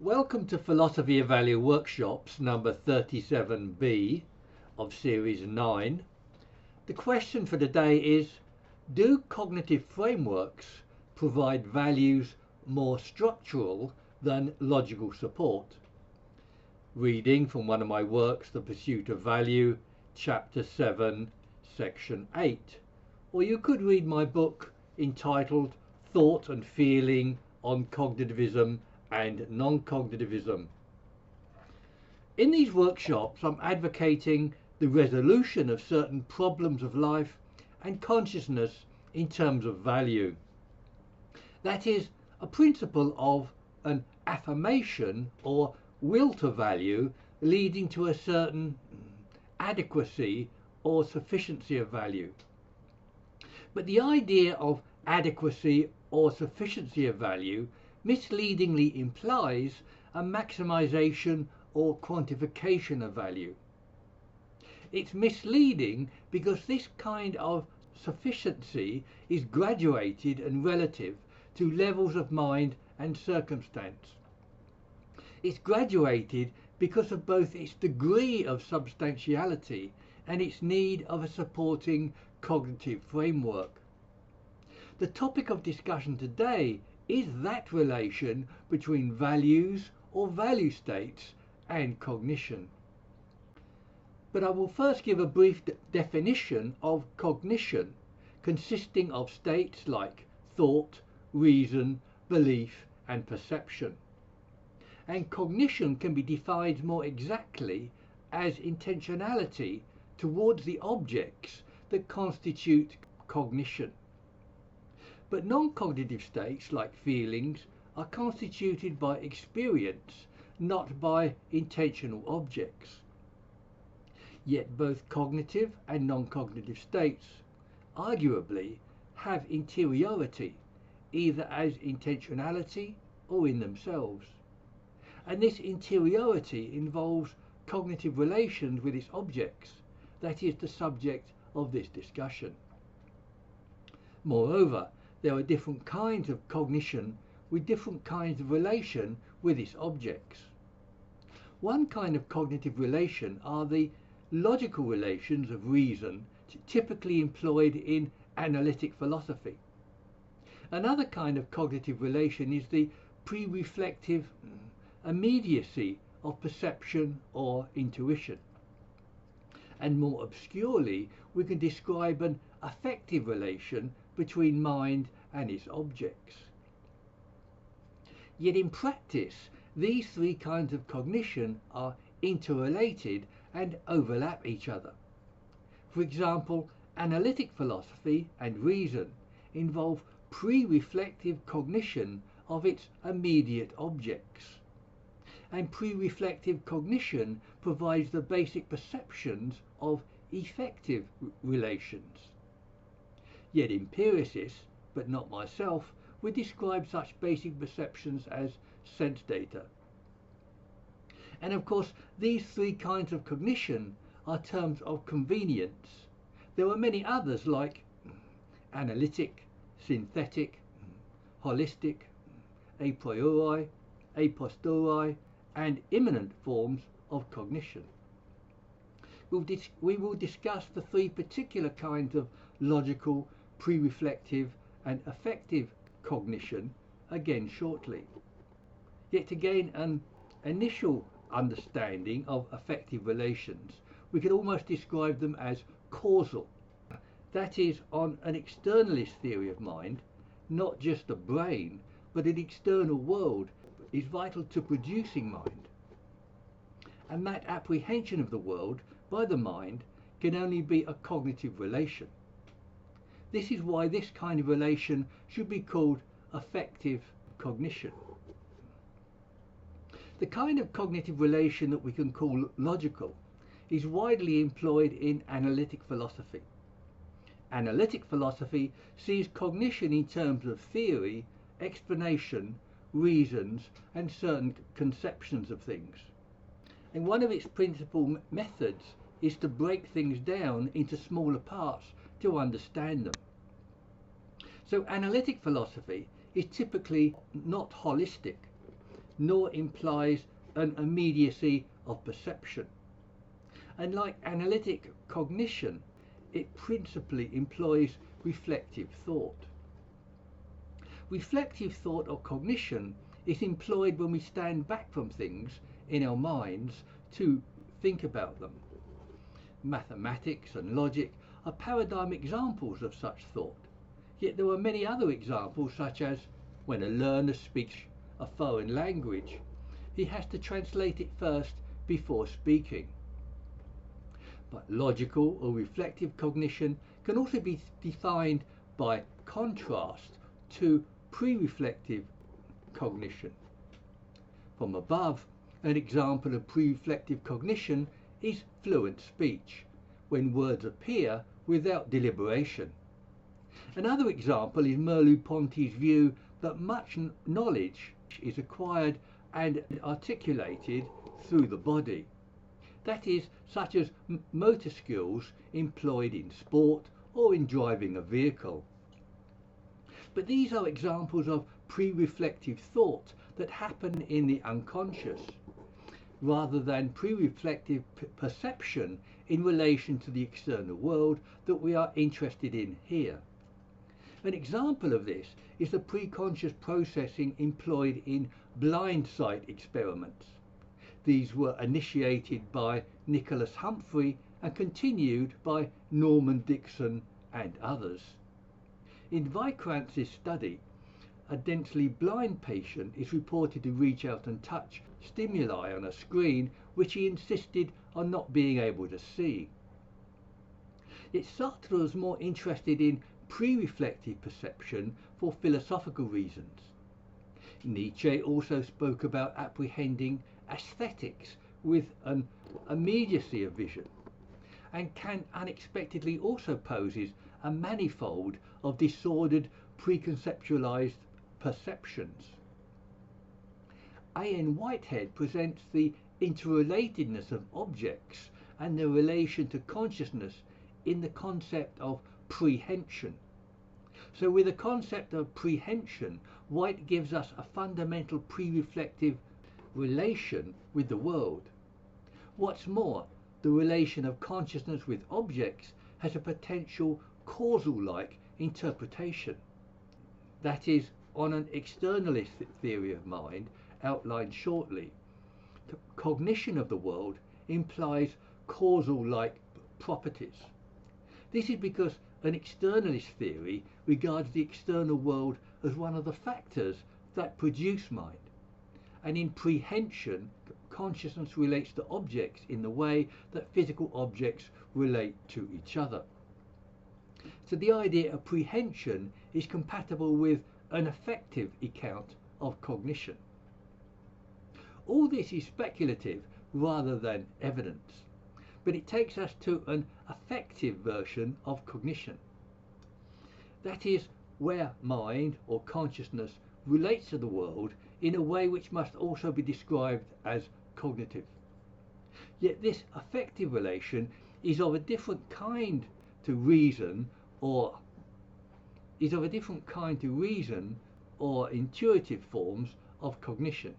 Welcome to Philosophy of Value Workshops number 37B of Series 9. The question for today is, do cognitive frameworks provide values more structural than logical support? Reading from one of my works, The Pursuit of Value, Chapter 7, Section 8. Or you could read my book entitled Thought and Feeling on Cognitivism and Non-Cognitivism. In these workshops, I'm advocating the resolution of certain problems of life and consciousness in terms of value. That is, a principle of an affirmation or will to value leading to a certain adequacy or sufficiency of value. But the idea of adequacy or sufficiency of value misleadingly implies a maximization or quantification of value. It's misleading because this kind of sufficiency is graduated and relative to levels of mind and circumstance. It's graduated because of both its degree of substantiality and its need of a supporting cognitive framework. The topic of discussion today is that relation between values or value states and cognition. But I will first give a brief definition of cognition, consisting of states like thought, reason, belief, and perception. And cognition can be defined more exactly as intentionality towards the objects that constitute cognition. But non-cognitive states, like feelings, are constituted by experience, not by intentional objects. Yet both cognitive and non-cognitive states, arguably, have interiority, either as intentionality or in themselves. And this interiority involves cognitive relations with its objects, that is the subject of this discussion. Moreover, there are different kinds of cognition with different kinds of relation with its objects. One kind of cognitive relation are the logical relations of reason, typically employed in analytic philosophy. Another kind of cognitive relation is the pre-reflective immediacy of perception or intuition. And more obscurely, we can describe an affective relation between mind and its objects. Yet in practice, these three kinds of cognition are interrelated and overlap each other. For example, analytic philosophy and reason involve pre-reflective cognition of its immediate objects. And pre-reflective cognition provides the basic perceptions of effective relations. Yet empiricists, but not myself, would describe such basic perceptions as sense data. And of course, these three kinds of cognition are terms of convenience. There are many others like analytic, synthetic, holistic, a priori, a posteriori, and immanent forms of cognition. We will discuss the three particular kinds of logical, pre-reflective, and affective cognition again shortly. Yet to gain an initial understanding of affective relations, we can almost describe them as causal. That is, on an externalist theory of mind, not just the brain, but an external world is vital to producing mind. And that apprehension of the world by the mind can only be a cognitive relation. This is why this kind of relation should be called affective cognition. The kind of cognitive relation that we can call logical is widely employed in analytic philosophy. Analytic philosophy sees cognition in terms of theory, explanation, reasons, and certain conceptions of things. And one of its principal methods is to break things down into smaller parts to understand them. So analytic philosophy is typically not holistic, nor implies an immediacy of perception. And like analytic cognition, it principally employs reflective thought. Reflective thought or cognition is employed when we stand back from things in our minds to think about them. Mathematics and logic are paradigm examples of such thought. Yet there are many other examples, such as when a learner speaks a foreign language, he has to translate it first before speaking. But logical or reflective cognition can also be defined by contrast to pre-reflective cognition. From above, an example of pre-reflective cognition is fluent speech, when words appear without deliberation. Another example is Merleau-Ponty's view that much knowledge is acquired and articulated through the body. That is, such as motor skills employed in sport or in driving a vehicle. But these are examples of pre-reflective thought that happen in the unconscious, rather than pre-reflective perception in relation to the external world that we are interested in here. An example of this is the pre-conscious processing employed in blind sight experiments. These were initiated by Nicholas Humphrey and continued by Norman Dixon and others. In Vikrant's study, a densely blind patient is reported to reach out and touch stimuli on a screen which he insisted on not being able to see. Yet Sartre was more interested in pre-reflective perception for philosophical reasons. Nietzsche also spoke about apprehending aesthetics with an immediacy of vision, and Kant unexpectedly also poses a manifold of disordered preconceptualized perceptions. A.N. Whitehead presents the interrelatedness of objects and their relation to consciousness in the concept of prehension. So with the concept of prehension, White gives us a fundamental pre-reflective relation with the world. What's more, the relation of consciousness with objects has a potential causal-like interpretation. That is, on an externalist theory of mind outlined shortly, cognition of the world implies causal-like properties. This is because an externalist theory regards the external world as one of the factors that produce mind, and in prehension, consciousness relates to objects in the way that physical objects relate to each other. So the idea of prehension is compatible with an affective account of cognition. All this is speculative rather than evidence, but it takes us to an affective version of cognition. That is, where mind or consciousness relates to the world in a way which must also be described as cognitive. Yet this affective relation is of a different kind to reason or intuitive forms of cognition.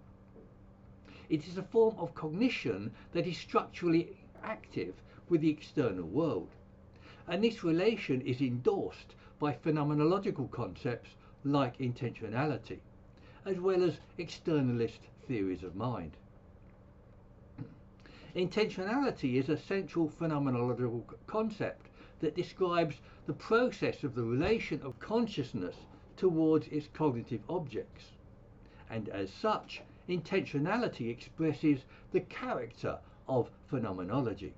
It is a form of cognition that is structurally active with the external world, and this relation is endorsed by phenomenological concepts like intentionality, as well as externalist theories of mind. Intentionality is a central phenomenological concept that describes the process of the relation of consciousness towards its cognitive objects, and as such, intentionality expresses the character of phenomenology.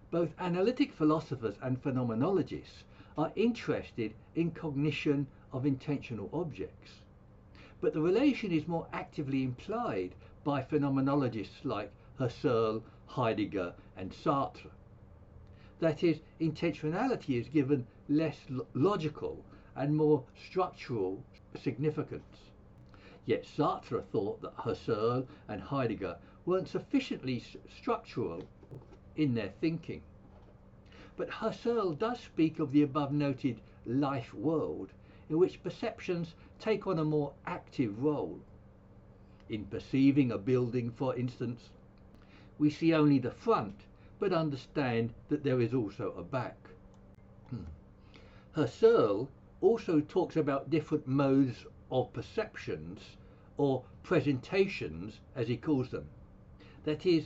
Both analytic philosophers and phenomenologists are interested in cognition of intentional objects, but the relation is more actively implied by phenomenologists like Husserl, Heidegger and Sartre. That is, intentionality is given less logical and more structural significance. Yet Sartre thought that Husserl and Heidegger weren't sufficiently structural in their thinking. But Husserl does speak of the above noted life world, in which perceptions take on a more active role. In perceiving a building, for instance, we see only the front, but understand that there is also a back. Husserl also talks about different modes of perceptions, or presentations as he calls them. That is,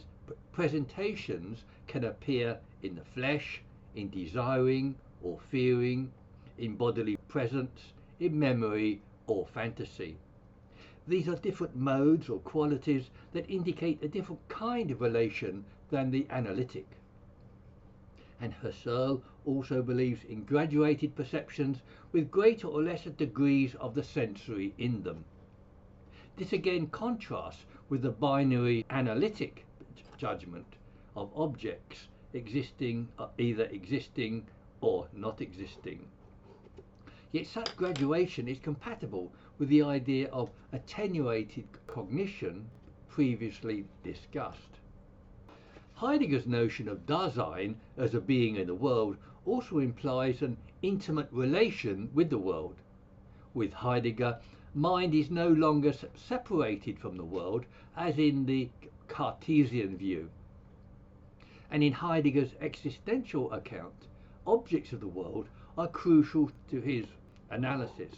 presentations can appear in the flesh, in desiring or fearing, in bodily presence, in memory or fantasy. These are different modes or qualities that indicate a different kind of relation than the analytic. And Husserl also believes in graduated perceptions with greater or lesser degrees of the sensory in them. This again contrasts with the binary analytic judgment of objects existing, either existing or not existing. Yet such graduation is compatible with the idea of attenuated cognition previously discussed. Heidegger's notion of Dasein as a being in the world also implies an intimate relation with the world. With Heidegger, mind is no longer separated from the world, as in the Cartesian view. And in Heidegger's existential account, objects of the world are crucial to his analysis.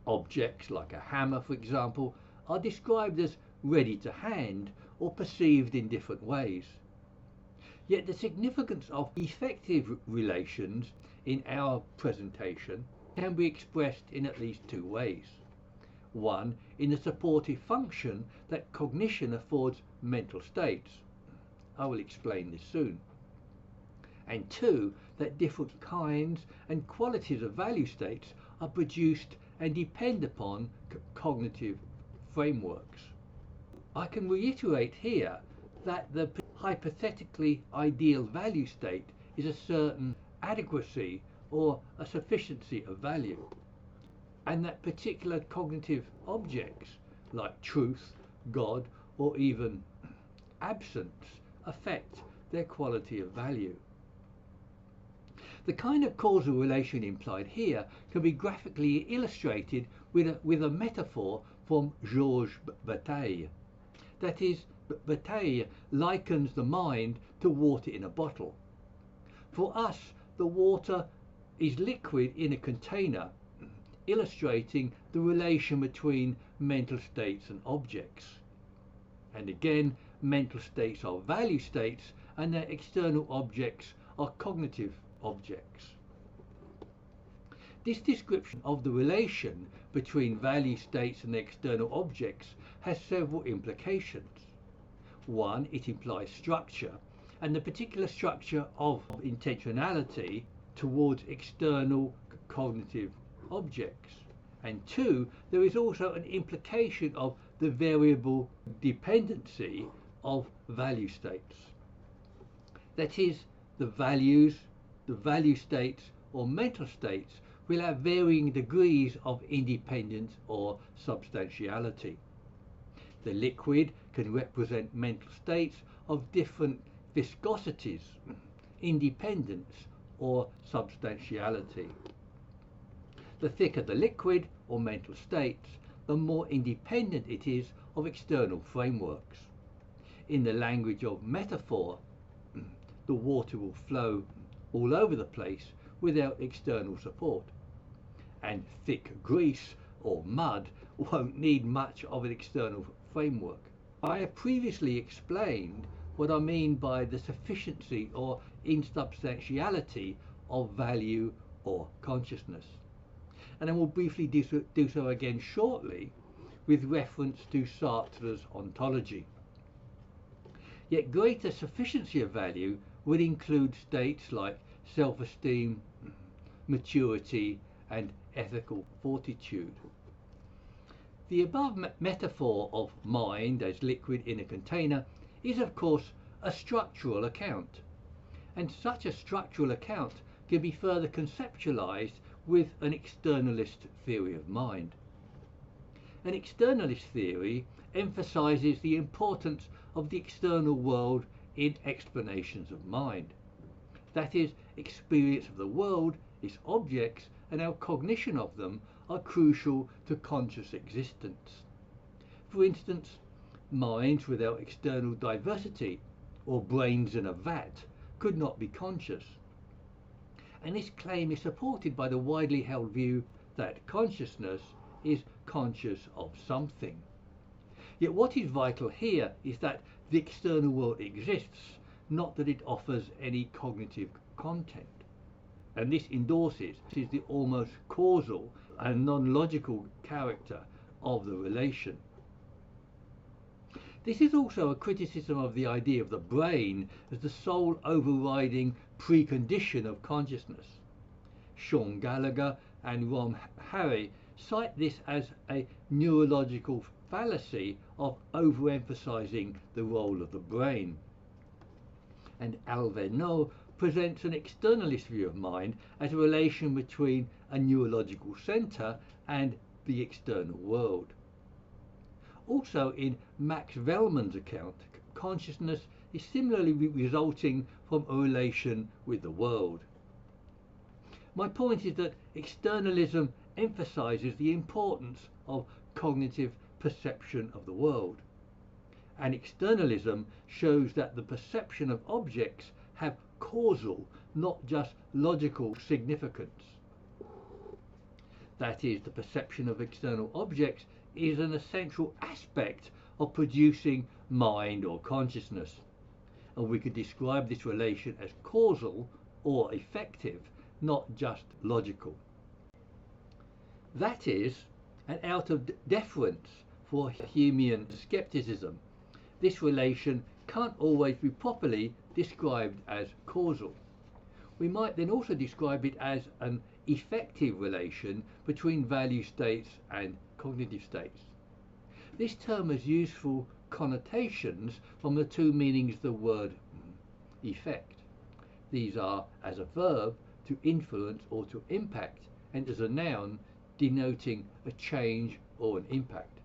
Objects like a hammer, for example, are described as ready to hand or perceived in different ways. Yet the significance of effective relations in our presentation can be expressed in at least two ways. One, in the supportive function that cognition affords mental states. I will explain this soon. And two, that different kinds and qualities of value states are produced and depend upon cognitive frameworks. I can reiterate here that the hypothetically ideal value state is a certain adequacy or a sufficiency of value, and that particular cognitive objects like truth, God, or even absence affect their quality of value. The kind of causal relation implied here can be graphically illustrated with a metaphor from Georges Bataille. That is, Bataille likens the mind to water in a bottle. For us, the water is liquid in a container, illustrating the relation between mental states and objects. And again, mental states are value states and their external objects are cognitive objects. This description of the relation between value states and external objects has several implications. One, it implies structure, and the particular structure of intentionality towards external cognitive objects. And two, there is also an implication of the variable dependency of value states. That is, the value states or mental states will have varying degrees of independence or substantiality. The liquid can represent mental states of different viscosities, independence or substantiality. The thicker the liquid or mental states, the more independent it is of external frameworks. In the language of metaphor, the water will flow all over the place without external support, and thick grease or mud won't need much of an external framework. I have previously explained what I mean by the sufficiency or insubstantiality of value or consciousness, and I will briefly do so again shortly with reference to Sartre's ontology. Yet greater sufficiency of value would include states like self-esteem, maturity, and ethical fortitude. The above metaphor of mind as liquid in a container is of course a structural account, and such a structural account can be further conceptualized with an externalist theory of mind. An externalist theory emphasizes the importance of the external world in explanations of mind. That is, experience of the world, its objects, and our cognition of them are crucial to conscious existence. For instance, minds without external diversity or brains in a vat could not be conscious. And this claim is supported by the widely held view that consciousness is conscious of something. Yet what is vital here is that the external world exists, not that it offers any cognitive content. And this endorses the almost causal and non-logical character of the relation. This is also a criticism of the idea of the brain as the sole overriding precondition of consciousness. Sean Gallagher and Ron Harry cite this as a neurological fallacy of overemphasizing the role of the brain. And Alveno presents an externalist view of mind as a relation between a neurological center and the external world. Also, in Max Wellman's account, consciousness is similarly resulting from a relation with the world. My point is that externalism emphasizes the importance of cognitive perception of the world, and externalism shows that the perception of objects have causal, not just logical significance. That is, the perception of external objects is an essential aspect of producing mind or consciousness, and we could describe this relation as causal or effective, not just logical. That is, and out of deference for Humean skepticism, this relation can't always be properly described as causal. We might then also describe it as an effective relation between value states and cognitive states. This term has useful connotations from the two meanings of the word effect. These are as a verb to influence or to impact, and as a noun denoting a change or an impact.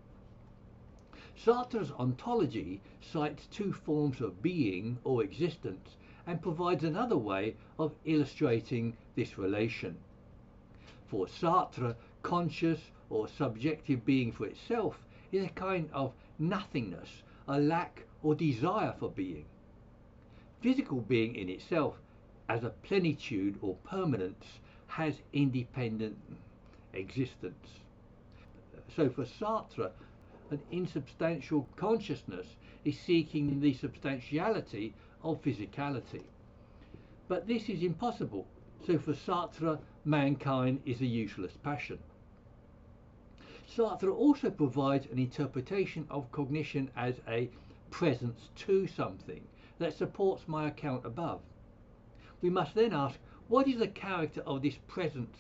Sartre's ontology cites two forms of being or existence and provides another way of illustrating this relation. For Sartre, conscious or subjective being for itself is a kind of nothingness, a lack or desire for being. Physical being in itself, as a plenitude or permanence, has independent existence. So for Sartre, an insubstantial consciousness is seeking the substantiality of physicality. But this is impossible, so for Sartre, mankind is a useless passion. Sartre also provides an interpretation of cognition as a presence to something that supports my account above. We must then ask, what is the character of this presence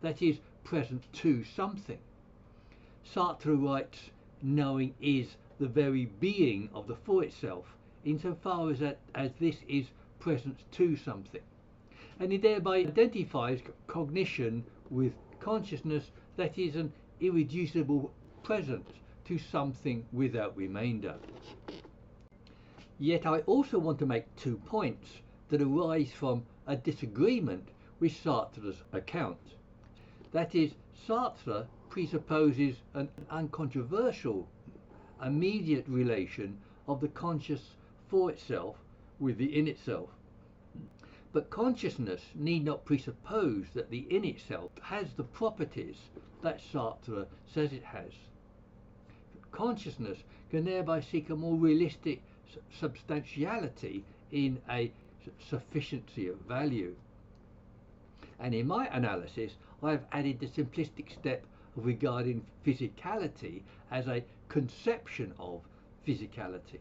that is present to something? Sartre writes, knowing is the very being of the for itself, insofar as this is presence to something. And he thereby identifies cognition with consciousness that is an irreducible presence to something without remainder. Yet I also want to make 2 points that arise from a disagreement with Sartre's account. That is, Sartre presupposes an uncontroversial, immediate relation of the conscious for itself with the in itself. But consciousness need not presuppose that the in itself has the properties that Sartre says it has. Consciousness can thereby seek a more realistic substantiality in a sufficiency of value. And in my analysis, I have added the simplistic step of regarding physicality as a conception of physicality.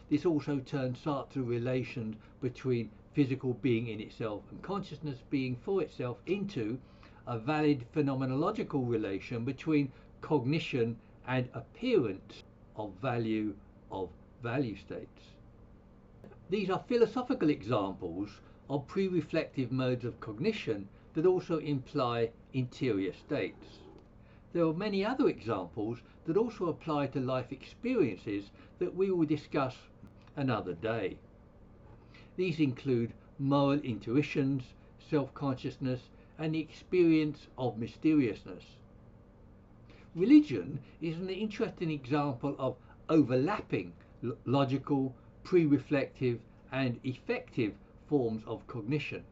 This also turns Sartre relations between physical being in itself and consciousness being for itself into a valid phenomenological relation between cognition and appearance of value states. These are philosophical examples of pre-reflective modes of cognition that also imply interior states. There are many other examples that also apply to life experiences that we will discuss another day. These include moral intuitions, self-consciousness, and the experience of mysteriousness. Religion is an interesting example of overlapping logical, pre-reflective and effective forms of cognition.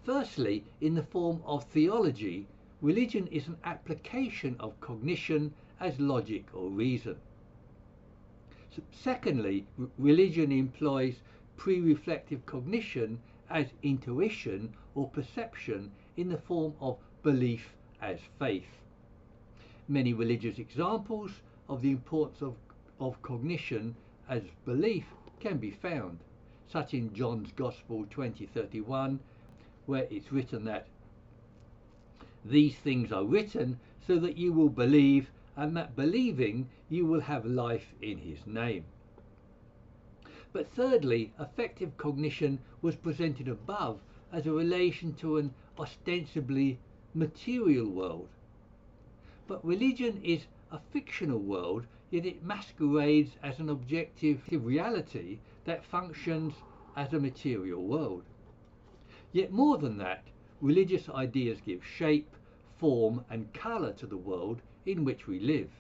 Firstly, in the form of theology, religion is an application of cognition as logic or reason. Secondly, religion employs pre-reflective cognition as intuition or perception in the form of belief as faith. Many religious examples of the importance of cognition as belief can be found, such in John's Gospel 20:31, where it's written that these things are written so that you will believe, and that believing you will have life in his name. But thirdly, affective cognition was presented above as a relation to an ostensibly material world. But religion is a fictional world, yet it masquerades as an objective reality that functions as a material world. Yet more than that, religious ideas give shape, form and colour to the world in which we live.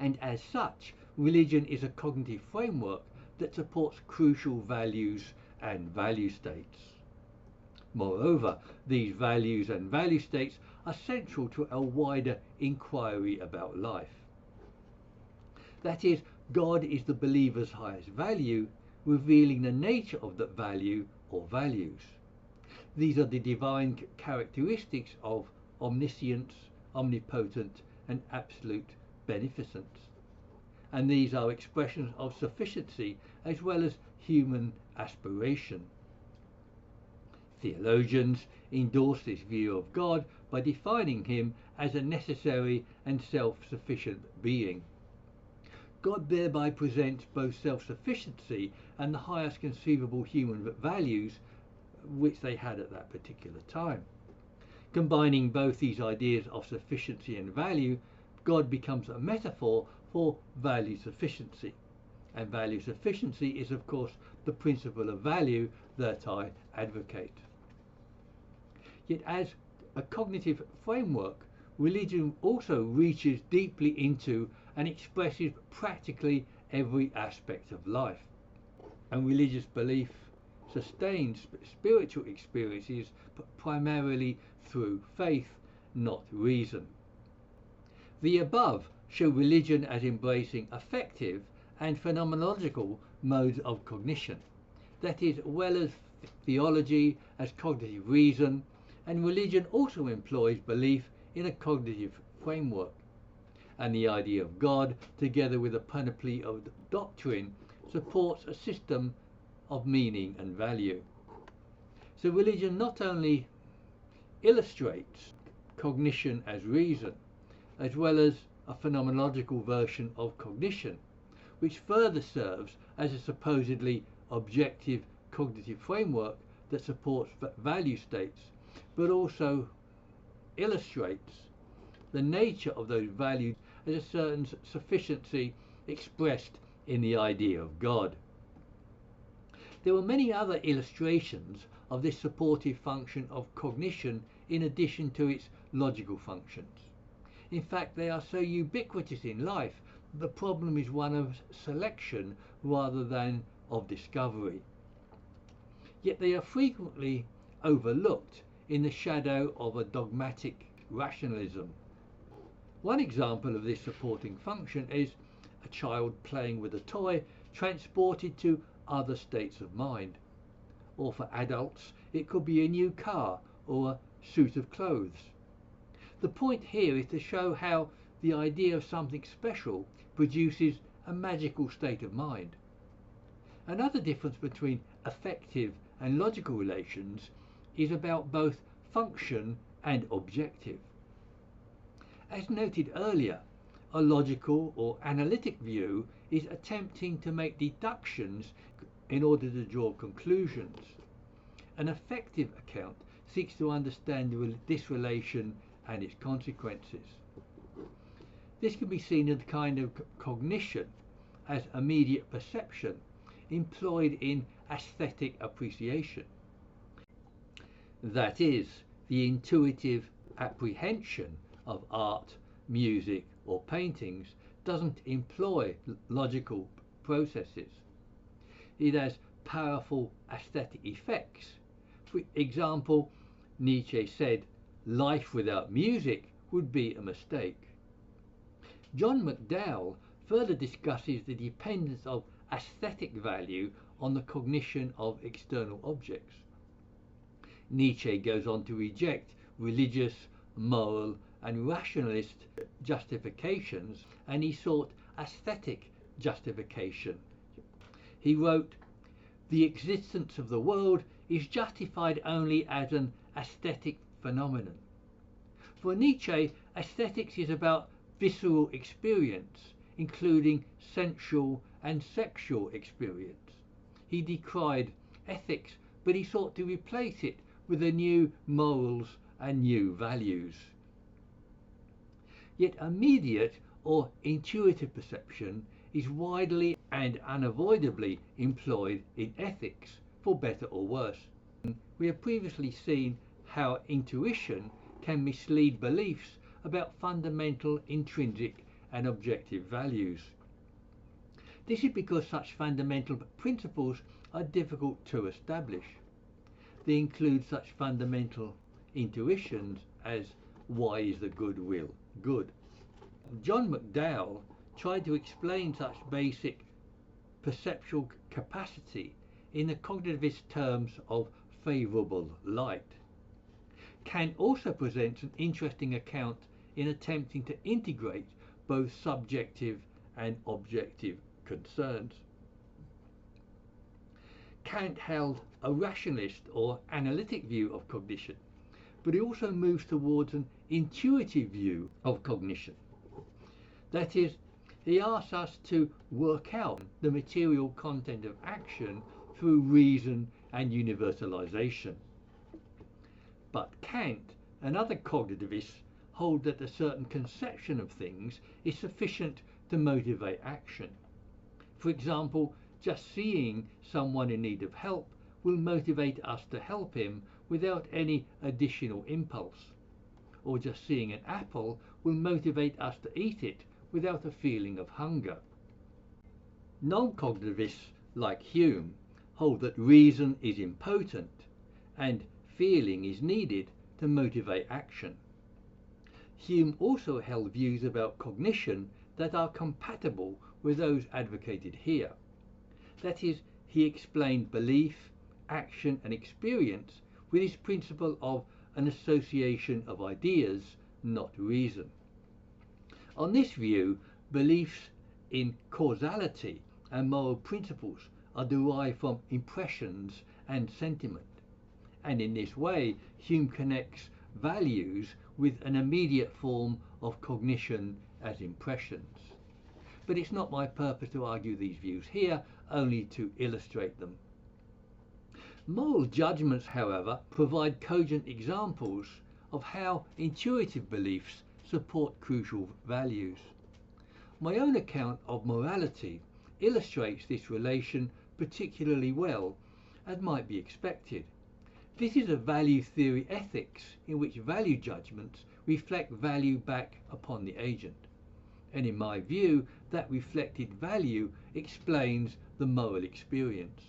And as such, religion is a cognitive framework that supports crucial values and value states. Moreover, these values and value states are central to a wider inquiry about life. That is, God is the believer's highest value, revealing the nature of that value or values. These are the divine characteristics of omniscience, omnipotent and absolute beneficence. And these are expressions of sufficiency as well as human aspiration. Theologians endorse this view of God by defining him as a necessary and self-sufficient being. God thereby presents both self-sufficiency and the highest conceivable human values which they had at that particular time. Combining both these ideas of sufficiency and value, God becomes a metaphor for value sufficiency. And value sufficiency is, of course, the principle of value that I advocate. Yet as a cognitive framework, religion also reaches deeply into and expresses practically every aspect of life. And religious belief sustains spiritual experiences primarily through faith, not reason. The above show religion as embracing affective and phenomenological modes of cognition, that is, well as theology as cognitive reason, and religion also employs belief in a cognitive framework. And the idea of God, together with a panoply of doctrine, supports a system of meaning and value. So religion not only illustrates cognition as reason, as well as a phenomenological version of cognition, which further serves as a supposedly objective cognitive framework that supports value states, but also illustrates the nature of those values as a certain sufficiency expressed in the idea of God. There were many other illustrations of this supportive function of cognition in addition to its logical functions. In fact, they are so ubiquitous in life that the problem is one of selection rather than of discovery. Yet they are frequently overlooked in the shadow of a dogmatic rationalism. One example of this supporting function is a child playing with a toy transported to other states of mind. Or for adults, it could be a new car or a suit of clothes. The point here is to show how the idea of something special produces a magical state of mind. Another difference between affective and logical relations is about both function and objective. As noted earlier, a logical or analytic view is attempting to make deductions in order to draw conclusions. An affective account seeks to understand this relation and its consequences. This can be seen in the kind of cognition as immediate perception employed in aesthetic appreciation. That is, the intuitive apprehension of art, music, or paintings doesn't employ logical processes. It has powerful aesthetic effects. For example, Nietzsche said, "Life without music would be a mistake." John McDowell further discusses the dependence of aesthetic value on the cognition of external objects. Nietzsche goes on to reject religious, moral, and rationalist justifications, and he sought aesthetic justification. He wrote, "The existence of the world is justified only as an aesthetic phenomenon." For Nietzsche, aesthetics is about visceral experience, including sensual and sexual experience. He decried ethics, but he sought to replace it with a new morals and new values. Yet immediate or intuitive perception is widely and unavoidably employed in ethics, for better or worse. We have previously seen how intuition can mislead beliefs about fundamental, intrinsic, and objective values. This is because such fundamental principles are difficult to establish. They include such fundamental intuitions as why is the good will good. John McDowell tried to explain such basic perceptual capacity in the cognitivist terms of favourable light. Kant also presents an interesting account in attempting to integrate both subjective and objective concerns. Kant held a rationalist or analytic view of cognition, but he also moves towards an intuitive view of cognition. That is, he asks us to work out the material content of action through reason and universalization. But Kant and other cognitivists hold that a certain conception of things is sufficient to motivate action. For example, just seeing someone in need of help will motivate us to help him without any additional impulse. Or just seeing an apple will motivate us to eat it without a feeling of hunger. Non-cognitivists like Hume hold that reason is impotent and feeling is needed to motivate action. Hume also held views about cognition that are compatible with those advocated here. That is, he explained belief, action and experience with his principle of an association of ideas, not reason. On this view, beliefs in causality and moral principles are derived from impressions and sentiment. And in this way, Hume connects values with an immediate form of cognition as impressions. But it's not my purpose to argue these views here, only to illustrate them. Moral judgments, however, provide cogent examples of how intuitive beliefs support crucial values. My own account of morality illustrates this relation particularly well, as might be expected. This is a value theory ethics in which value judgments reflect value back upon the agent. And in my view, that reflected value explains the moral experience.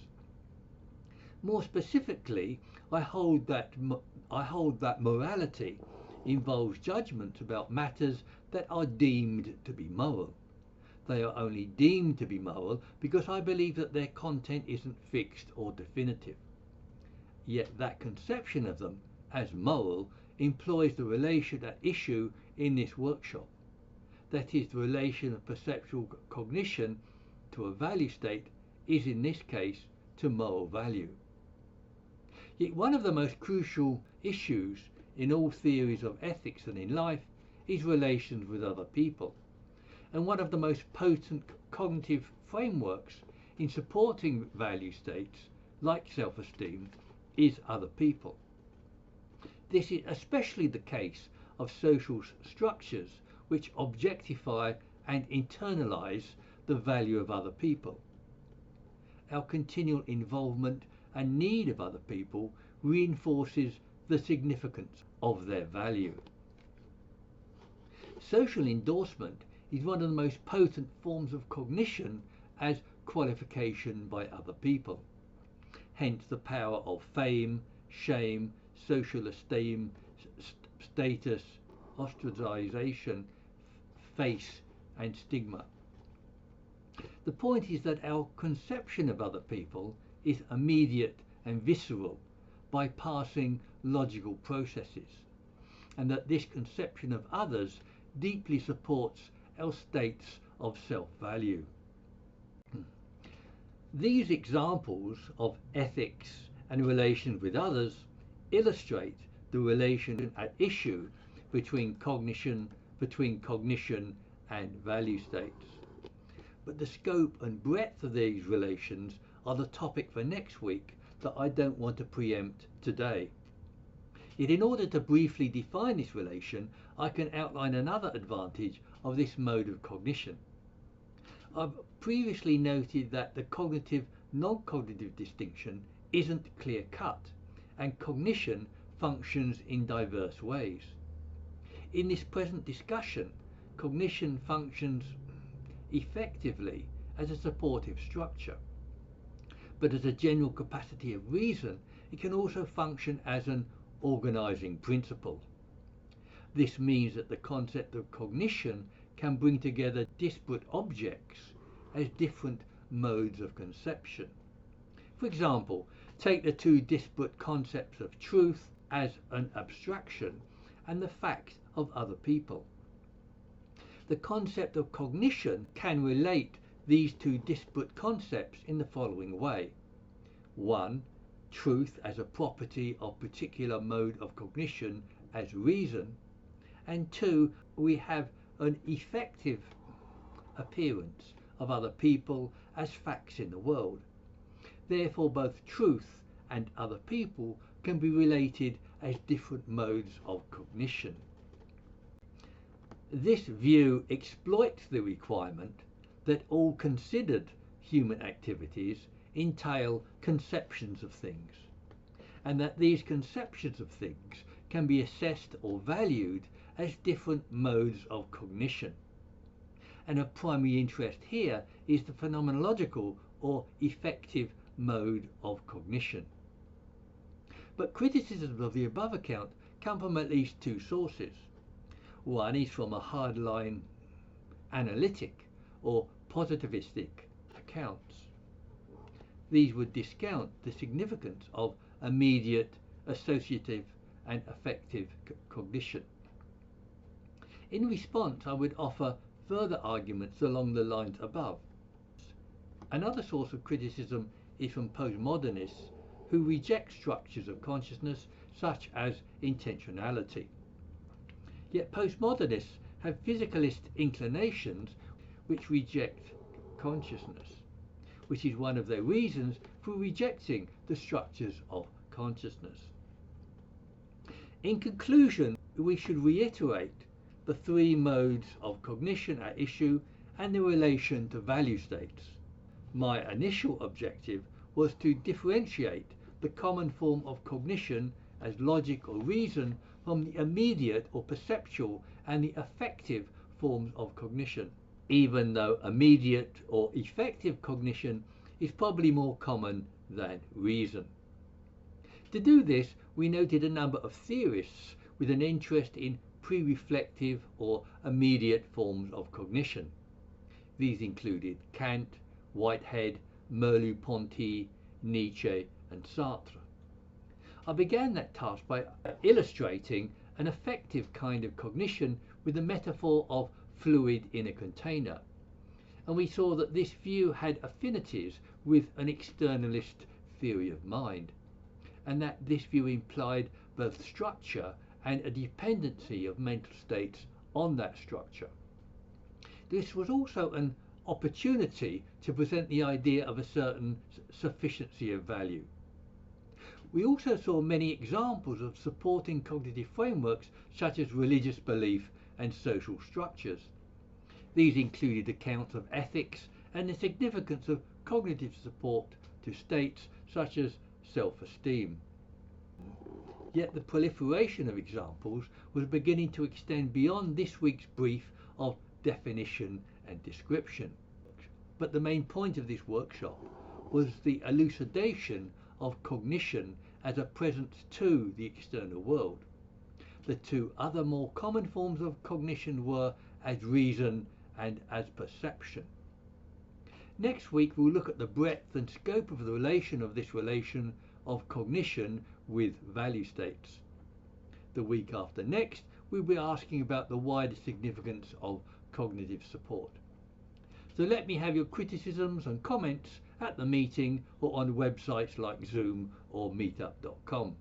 More specifically, I hold that morality involves judgments about matters that are deemed to be moral. They are only deemed to be moral because I believe that their content isn't fixed or definitive. Yet that conception of them as moral employs the relation at issue in this workshop. That is, the relation of perceptual cognition to a value state is in this case to moral value. Yet one of the most crucial issues in all theories of ethics and in life is relations with other people. And one of the most potent cognitive frameworks in supporting value states, like self-esteem, is other people. This is especially the case of social structures which objectify and internalize the value of other people. Our continual involvement and need of other people reinforces the significance of their value. Social endorsement is one of the most potent forms of cognition as qualification by other people. Hence the power of fame, shame, social esteem, status, ostracization, face, and stigma. The point is that our conception of other people is immediate and visceral, bypassing logical processes, and that this conception of others deeply supports our states of self-value. These examples of ethics and relations with others illustrate the relation at issue between cognition and value states. But the scope and breadth of these relations are the topic for next week that I don't want to preempt today. Yet in order to briefly define this relation, I can outline another advantage of this mode of cognition. I've previously noted that the cognitive-non-cognitive distinction isn't clear-cut, and cognition functions in diverse ways. In this present discussion, cognition functions effectively as a supportive structure, but as a general capacity of reason, it can also function as an organizing principle. This means that the concept of cognition can bring together disparate objects as different modes of conception. For example, take the two disparate concepts of truth as an abstraction and the fact of other people. The concept of cognition can relate these two disparate concepts in the following way. 1. Truth as a property of particular mode of cognition as reason, and 2. We have an effective appearance of other people as facts in the world. Therefore, both truth and other people can be related as different modes of cognition. This view exploits the requirement that all considered human activities entail conceptions of things, and that these conceptions of things can be assessed or valued as different modes of cognition. And of primary interest here is the phenomenological or effective mode of cognition. But criticisms of the above account come from at least two sources. One is from a hardline analytic or positivistic accounts. These would discount the significance of immediate, associative and affective cognition. In response, I would offer further arguments along the lines above. Another source of criticism is from postmodernists who reject structures of consciousness such as intentionality. Yet postmodernists have physicalist inclinations which reject consciousness, which is one of their reasons for rejecting the structures of consciousness. In conclusion, we should reiterate the three modes of cognition at issue and their relation to value states. My initial objective was to differentiate the common form of cognition as logic or reason from the immediate or perceptual and the affective forms of cognition, even though immediate or effective cognition is probably more common than reason. To do this, we noted a number of theorists with an interest in pre-reflective or immediate forms of cognition. These included Kant, Whitehead, Merleau-Ponty, Nietzsche and Sartre. I began that task by illustrating an effective kind of cognition with the metaphor of fluid in a container, and we saw that this view had affinities with an externalist theory of mind, and that this view implied both structure and a dependency of mental states on that structure. This was also an opportunity to present the idea of a certain sufficiency of value. We also saw many examples of supporting cognitive frameworks such as religious belief and social structures. These included accounts of ethics and the significance of cognitive support to states such as self-esteem. Yet the proliferation of examples was beginning to extend beyond this week's brief of definition and description. But the main point of this workshop was the elucidation of cognition as a presence to the external world. The two other more common forms of cognition were as reason and as perception. Next week we'll look at the breadth and scope of the relation of cognition with value states. The week after next we'll be asking about the wider significance of cognitive support. So let me have your criticisms and comments at the meeting or on websites like Zoom or meetup.com.